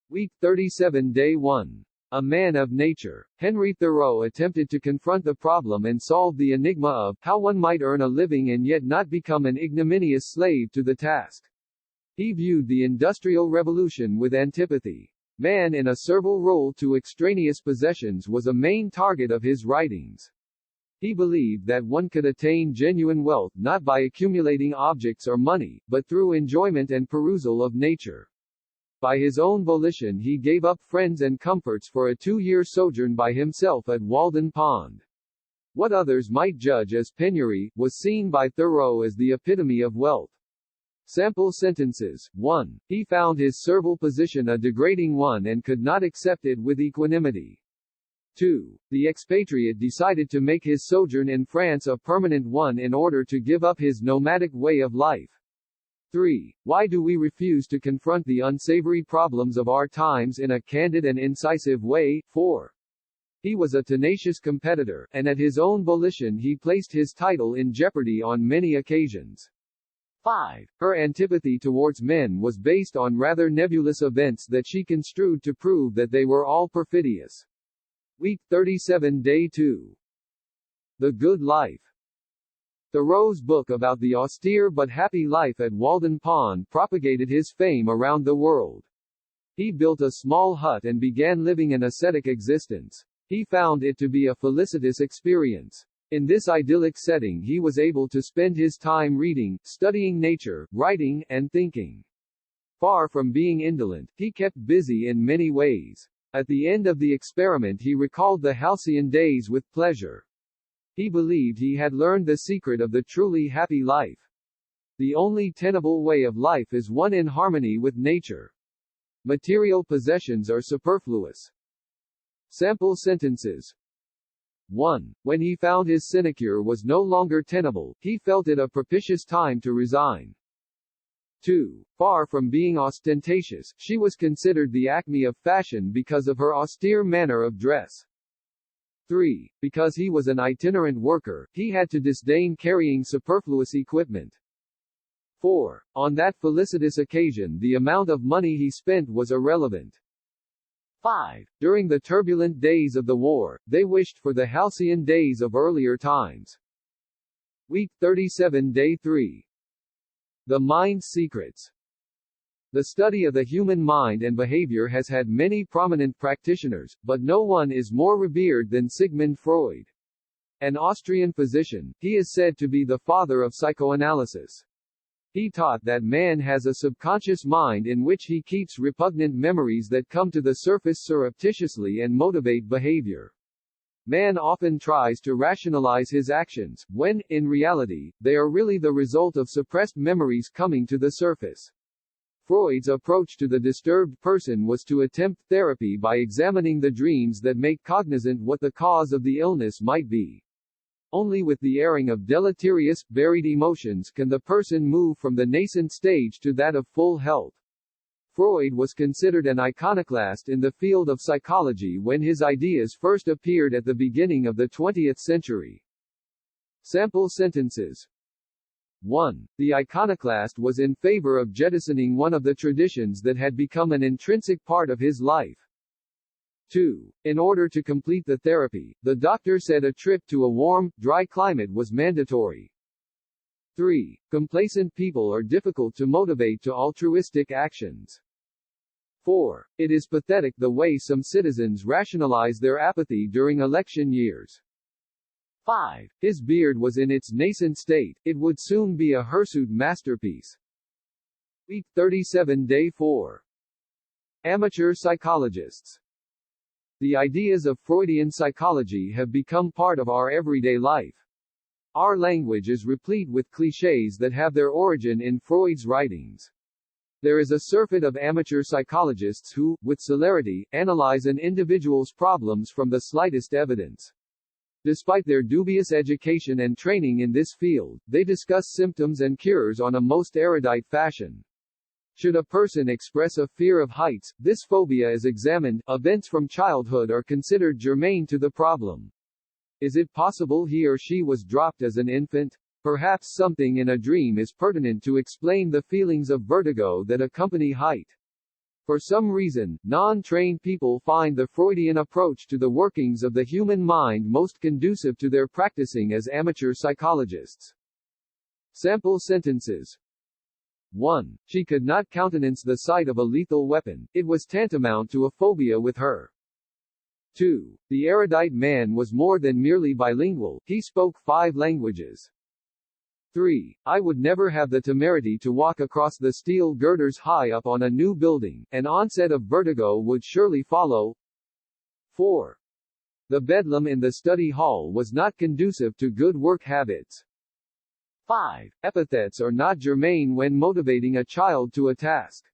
Week 37 Day 1. A Man of Nature. Henry Thoreau attempted to confront the problem and solve the enigma of how one might earn a living and yet not become an ignominious slave to the task. He viewed the Industrial Revolution with antipathy. Man in a servile role to extraneous possessions was a main target of his writings. He believed that one could attain genuine wealth not by accumulating objects or money, but through enjoyment and perusal of nature. By his own volition he gave up friends and comforts for a 2-year sojourn by himself at Walden Pond. What others might judge as penury, was seen by Thoreau as the epitome of wealth. Sample sentences. 1. He found his servile position a degrading one and could not accept it with equanimity. 2. The expatriate decided to make his sojourn in France a permanent one in order to give up his nomadic way of life. 3. Why do we refuse to confront the unsavory problems of our times in a candid and incisive way? 4. He was a tenacious competitor, and at his own volition he placed his title in jeopardy on many occasions. 5. Her antipathy towards men was based on rather nebulous events that she construed to prove that they were all perfidious. Week 37 Day 2. The Good Life. Thoreau's book about the austere but happy life at Walden Pond propagated his fame around the world. He built a small hut and began living an ascetic existence. He found it to be a felicitous experience. In this idyllic setting he was able to spend his time reading, studying nature, writing, and thinking. Far from being indolent, he kept busy in many ways. At the end of the experiment he recalled the halcyon days with pleasure. He believed he had learned the secret of the truly happy life. The only tenable way of life is one in harmony with nature. Material possessions are superfluous. Sample sentences. 1. When he found his sinecure was no longer tenable, he felt it a propitious time to resign. 2. Far from being ostentatious, she was considered the acme of fashion because of her austere manner of dress. 3. Because he was an itinerant worker, he had to disdain carrying superfluous equipment. 4. On that felicitous occasion the amount of money he spent was irrelevant. 5. During the turbulent days of the war, they wished for the halcyon days of earlier times. Week 37 Day 3. The Mind's Secrets. The study of the human mind and behavior has had many prominent practitioners, but no one is more revered than Sigmund Freud. An Austrian physician, he is said to be the father of psychoanalysis. He taught that man has a subconscious mind in which he keeps repugnant memories that come to the surface surreptitiously and motivate behavior. Man often tries to rationalize his actions, when, in reality, they are really the result of suppressed memories coming to the surface. Freud's approach to the disturbed person was to attempt therapy by examining the dreams that make cognizant what the cause of the illness might be. Only with the airing of deleterious, buried emotions can the person move from the nascent stage to that of full health. Freud was considered an iconoclast in the field of psychology when his ideas first appeared at the beginning of the 20th century. Sample sentences. 1. The iconoclast was in favor of jettisoning one of the traditions that had become an intrinsic part of his life. 2. In order to complete the therapy, the doctor said a trip to a warm, dry climate was mandatory. 3. Complacent people are difficult to motivate to altruistic actions. 4. It is pathetic the way some citizens rationalize their apathy during election years. 5. His beard was in its nascent state, it would soon be a hirsute masterpiece. Week 37 Day 4. Amateur psychologists. The ideas of Freudian psychology have become part of our everyday life. Our language is replete with clichés that have their origin in Freud's writings. There is a surfeit of amateur psychologists who, with celerity, analyze an individual's problems from the slightest evidence. Despite their dubious education and training in this field, they discuss symptoms and cures on a most erudite fashion. Should a person express a fear of heights, this phobia is examined, events from childhood are considered germane to the problem. Is it possible he or she was dropped as an infant? Perhaps something in a dream is pertinent to explain the feelings of vertigo that accompany height. For some reason, non-trained people find the Freudian approach to the workings of the human mind most conducive to their practicing as amateur psychologists. Sample sentences. 1. She could not countenance the sight of a lethal weapon, it was tantamount to a phobia with her. 2. The erudite man was more than merely bilingual, he spoke 5 languages. 3. I would never have the temerity to walk across the steel girders high up on a new building, an onset of vertigo would surely follow. 4. The bedlam in the study hall was not conducive to good work habits. 5. Epithets are not germane when motivating a child to a task.